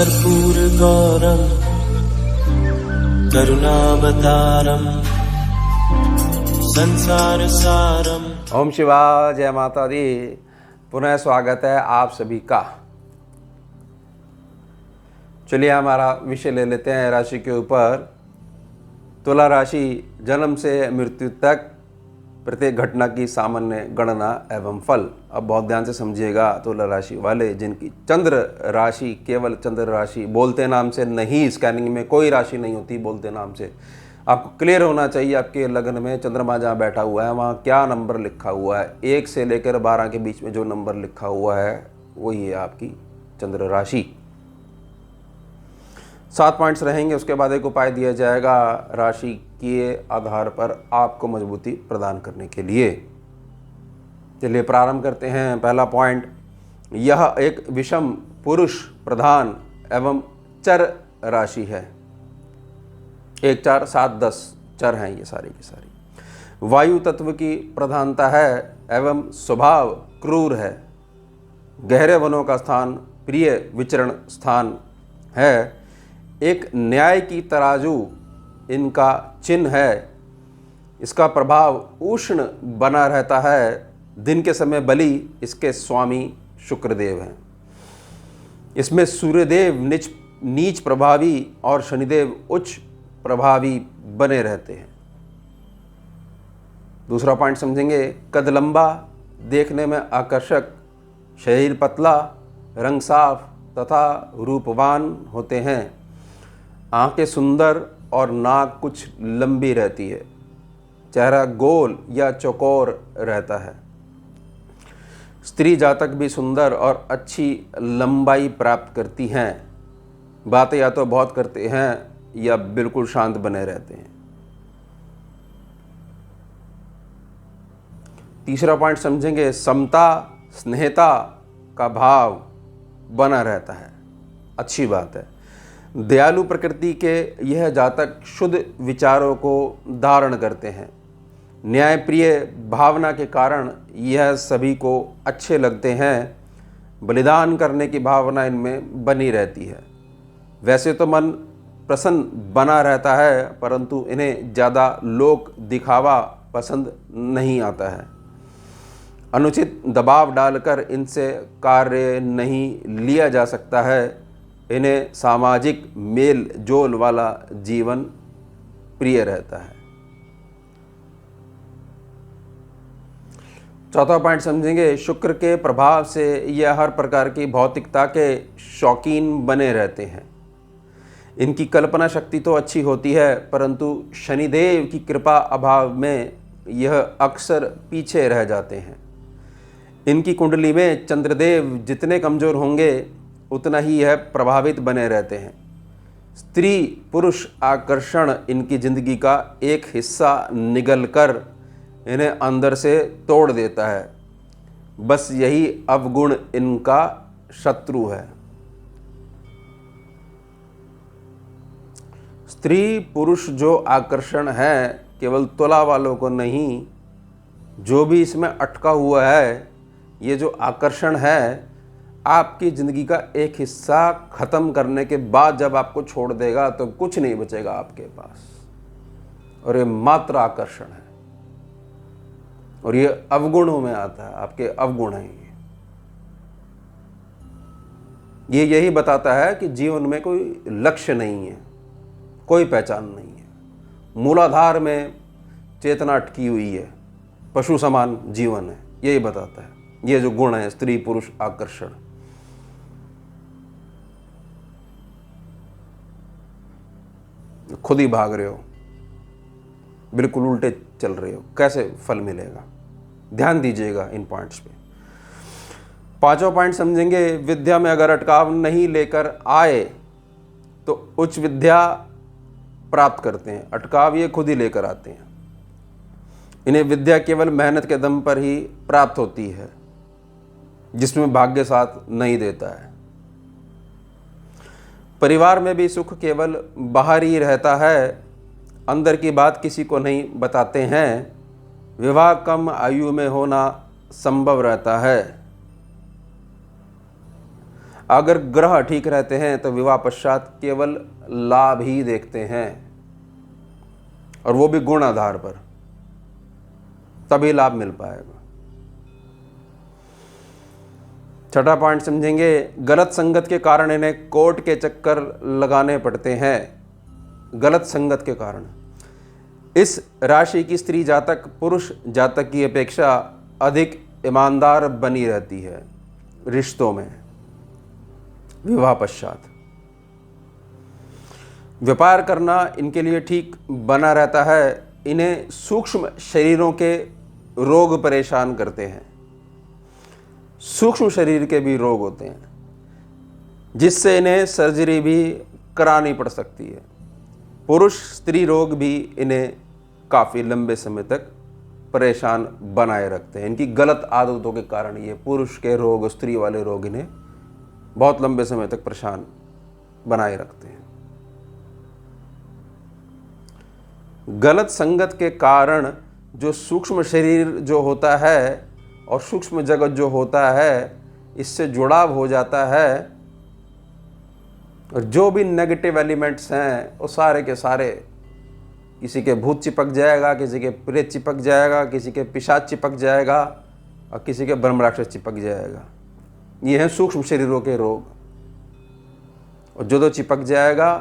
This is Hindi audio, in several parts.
कर्पूरगौरं करुणावतारं संसारसारं। ओम शिवाय, जय माता दी। पुनः स्वागत है आप सभी का। चलिए हमारा विषय ले लेते हैं राशि के ऊपर। तुला राशि जन्म से मृत्यु तक प्रत्येक घटना की सामान्य गणना एवं फल। अब बहुत ध्यान से समझिएगा तुला राशि वाले, जिनकी चंद्र राशि, केवल चंद्र राशि, बोलते नाम से नहीं, स्कैनिंग में कोई राशि नहीं होती बोलते नाम से। आपको क्लियर होना चाहिए आपके लग्न में चंद्रमा जहाँ बैठा हुआ है वहाँ क्या नंबर लिखा हुआ है। 1 से लेकर 12 के बीच में जो नंबर लिखा हुआ है वही है आपकी चंद्र राशि। 7 पॉइंट्स रहेंगे, उसके बाद एक उपाय दिया जाएगा राशि के आधार पर आपको मजबूती प्रदान करने के लिए। चलिए प्रारंभ करते हैं। पहला पॉइंट, यह एक विषम पुरुष प्रधान एवं चर राशि है। 1, 4, 7, 10 चर हैं ये सारी की सारी। वायु तत्व की प्रधानता है एवं स्वभाव क्रूर है। गहरे वनों का स्थान प्रिय विचरण स्थान है। एक न्याय की तराजू इनका चिन्ह है। इसका प्रभाव उष्ण बना रहता है। दिन के समय बलि इसके स्वामी शुक्रदेव हैं। इसमें सूर्यदेव नीच प्रभावी और शनिदेव उच्च प्रभावी बने रहते हैं। दूसरा पॉइंट समझेंगे। कद लंबा, देखने में आकर्षक, शरीर पतला, रंग साफ तथा रूपवान होते हैं। आंखें सुंदर और नाक कुछ लंबी रहती है। चेहरा गोल या चौकोर रहता है। स्त्री जातक भी सुंदर और अच्छी लंबाई प्राप्त करती हैं। बातें या तो बहुत करते हैं या बिल्कुल शांत बने रहते हैं। तीसरा पॉइंट समझेंगे। समता स्नेहता का भाव बना रहता है, अच्छी बात है। दयालु प्रकृति के यह जातक शुद्ध विचारों को धारण करते हैं। न्यायप्रिय भावना के कारण यह सभी को अच्छे लगते हैं। बलिदान करने की भावना इनमें बनी रहती है। वैसे तो मन प्रसन्न बना रहता है, परंतु इन्हें ज़्यादा लोक दिखावा पसंद नहीं आता है। अनुचित दबाव डालकर इनसे कार्य नहीं लिया जा सकता है। इन्हें सामाजिक मेल जोल वाला जीवन प्रिय रहता है। चौथा पॉइंट समझेंगे। शुक्र के प्रभाव से यह हर प्रकार की भौतिकता के शौकीन बने रहते हैं। इनकी कल्पना शक्ति तो अच्छी होती है, परंतु शनिदेव की कृपा अभाव में यह अक्सर पीछे रह जाते हैं। इनकी कुंडली में चंद्रदेव जितने कमज़ोर होंगे उतना ही यह प्रभावित बने रहते हैं। स्त्री पुरुष आकर्षण इनकी जिंदगी का एक हिस्सा निगलकर इन्हें अंदर से तोड़ देता है। बस यही अवगुण इनका शत्रु है। स्त्री पुरुष जो आकर्षण है केवल तुला वालों को नहीं, जो भी इसमें अटका हुआ है, ये जो आकर्षण है आपकी ज़िंदगी का एक हिस्सा ख़त्म करने के बाद जब आपको छोड़ देगा तो कुछ नहीं बचेगा आपके पास। और ये मात्र आकर्षण है और ये अवगुणों में आता है। आपके अवगुण हैं ये यही बताता है कि जीवन में कोई लक्ष्य नहीं है, कोई पहचान नहीं है। मूलाधार में चेतना अटकी हुई है, पशु समान जीवन है, यही बताता है। ये जो गुण है स्त्री पुरुष आकर्षण, खुद ही भाग रहे हो, बिल्कुल उल्टे चल रहे हो, कैसे फल मिलेगा? ध्यान दीजिएगा इन पॉइंट्स पे। पांचों पॉइंट समझेंगे। विद्या में अगर अटकाव नहीं लेकर आए तो उच्च विद्या प्राप्त करते हैं। अटकाव ये खुद ही लेकर आते हैं। इन्हें विद्या केवल मेहनत के दम पर ही प्राप्त होती है, जिसमें भाग्य साथ नहीं देता है। परिवार में भी सुख केवल बाहर ही रहता है, अंदर की बात किसी को नहीं बताते हैं। विवाह कम आयु में होना संभव रहता है। अगर ग्रह ठीक रहते हैं तो विवाह पश्चात केवल लाभ ही देखते हैं, और वो भी गुण आधार पर, तभी लाभ मिल पाएगा। छठा पॉइंट समझेंगे, गलत संगत के कारण इन्हें कोर्ट के चक्कर लगाने पड़ते हैं। गलत संगत के कारण इस राशि की स्त्री जातक पुरुष जातक की अपेक्षा अधिक ईमानदार बनी रहती है रिश्तों में विवाह पश्चात। व्यापार करना इनके लिए ठीक बना रहता है। इन्हें सूक्ष्म शरीरों के रोग परेशान करते हैं। सूक्ष्म शरीर के भी रोग होते हैं जिससे इन्हें सर्जरी भी करानी पड़ सकती है। पुरुष स्त्री रोग भी इन्हें काफ़ी लंबे समय तक परेशान बनाए रखते हैं। इनकी गलत आदतों के कारण ये पुरुष के रोग, स्त्री वाले रोग इन्हें बहुत लंबे समय तक परेशान बनाए रखते हैं। गलत संगत के कारण जो सूक्ष्म शरीर जो होता है और सूक्ष्म जगत जो होता है, इससे जुड़ाव हो जाता है, और जो भी नेगेटिव एलिमेंट्स हैं वो सारे के सारे, किसी के भूत चिपक जाएगा, किसी के प्रेत चिपक जाएगा, किसी के पिशाच चिपक जाएगा, और किसी के ब्रह्म राक्षस चिपक जाएगा। ये हैं सूक्ष्म शरीरों के रोग। और जो चिपक जाएगा,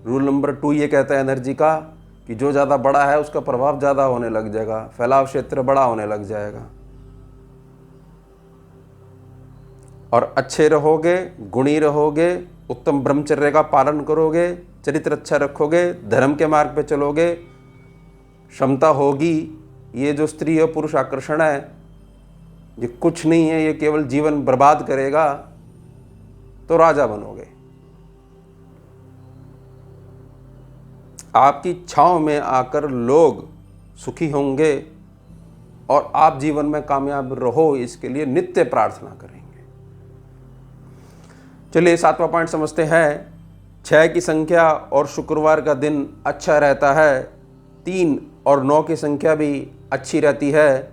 रूल नंबर 2 ये कहता है एनर्जी का कि जो ज़्यादा बड़ा है उसका प्रभाव ज़्यादा होने लग जाएगा, फैलाव क्षेत्र बड़ा होने लग जाएगा। और अच्छे रहोगे, गुणी रहोगे, उत्तम ब्रह्मचर्य का पालन करोगे, चरित्र अच्छा रखोगे, धर्म के मार्ग पे चलोगे, क्षमता होगी, ये जो स्त्री और पुरुष आकर्षण है ये कुछ नहीं है, ये केवल जीवन बर्बाद करेगा, तो राजा बनोगे। आपकी छांव में आकर लोग सुखी होंगे और आप जीवन में कामयाब रहो, इसके लिए नित्य प्रार्थना करेंगे। चलिए 7वां पॉइंट समझते हैं। 6 की संख्या और शुक्रवार का दिन अच्छा रहता है। 3 और 9 की संख्या भी अच्छी रहती है।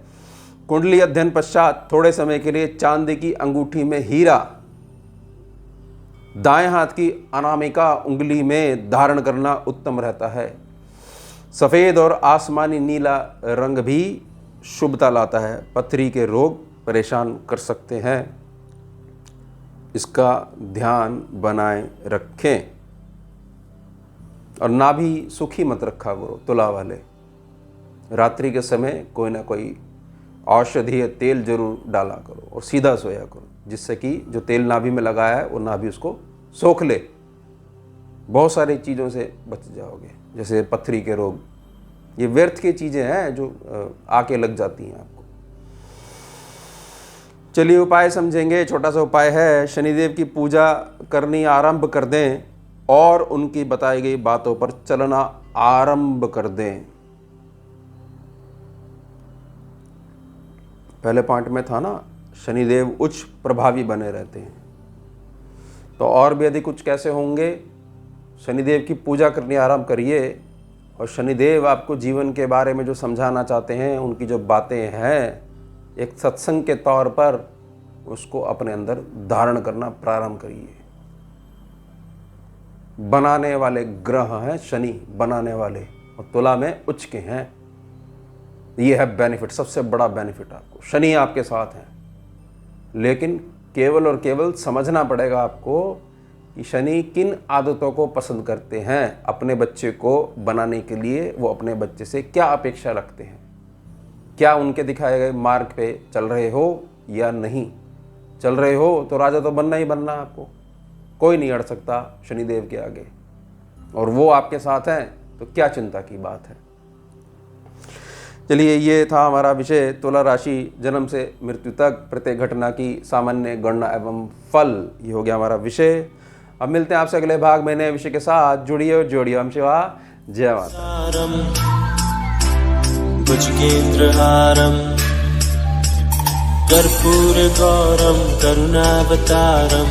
कुंडली अध्ययन पश्चात थोड़े समय के लिए चांदी की अंगूठी में हीरा दाएं हाथ की अनामिका उंगली में धारण करना उत्तम रहता है। सफ़ेद और आसमानी नीला रंग भी शुभता लाता है। पथरी के रोग परेशान कर सकते हैं, इसका ध्यान बनाए रखें। और नाभि सुखी मत रखा करो तुला वाले। रात्रि के समय कोई ना कोई औषधीय तेल जरूर डाला करो और सीधा सोया करो, जिससे कि जो तेल नाभि में लगाया है वो नाभि उसको सोख ले। बहुत सारी चीज़ों से बच जाओगे, जैसे पथरी के रोग। ये व्यर्थ की चीज़ें हैं जो आके लग जाती हैं आपको। चलिए उपाय समझेंगे। छोटा सा उपाय है, शनिदेव की पूजा करनी आरंभ कर दें और उनकी बताई गई बातों पर चलना आरंभ कर दें। पहले पॉइंट में था ना, शनिदेव उच्च प्रभावी बने रहते हैं, तो और भी अधिक उच्च कैसे होंगे। शनिदेव की पूजा करनी आरंभ करिए और शनिदेव आपको जीवन के बारे में जो समझाना चाहते हैं, उनकी जो बातें हैं, एक सत्संग के तौर पर उसको अपने अंदर धारण करना प्रारंभ करिए। बनाने वाले ग्रह हैं शनि, बनाने वाले, और तुला में उच्च के हैं। ये है बेनिफिट, सबसे बड़ा बेनिफिट आपको। शनि आपके साथ हैं, लेकिन केवल और केवल समझना पड़ेगा आपको कि शनि किन आदतों को पसंद करते हैं। अपने बच्चे को बनाने के लिए वो अपने बच्चे से क्या अपेक्षा रखते हैं, क्या उनके दिखाए गए मार्ग पे चल रहे हो या नहीं। चल रहे हो तो राजा तो बनना ही बनना आपको, कोई नहीं अड़ सकता शनिदेव के आगे, और वो आपके साथ हैं तो क्या चिंता की बात है। चलिए, ये था हमारा विषय, तुला राशि जन्म से मृत्यु तक प्रत्येक घटना की सामान्य गणना एवं फल। ये हो गया हमारा विषय। अब मिलते हैं आपसे अगले भाग में नए विषय के साथ। जुड़िए और जोड़िए। हम शिवा, जय माता। भुजगेन्द्रहारं कर्पूरगौरं करुणावतारं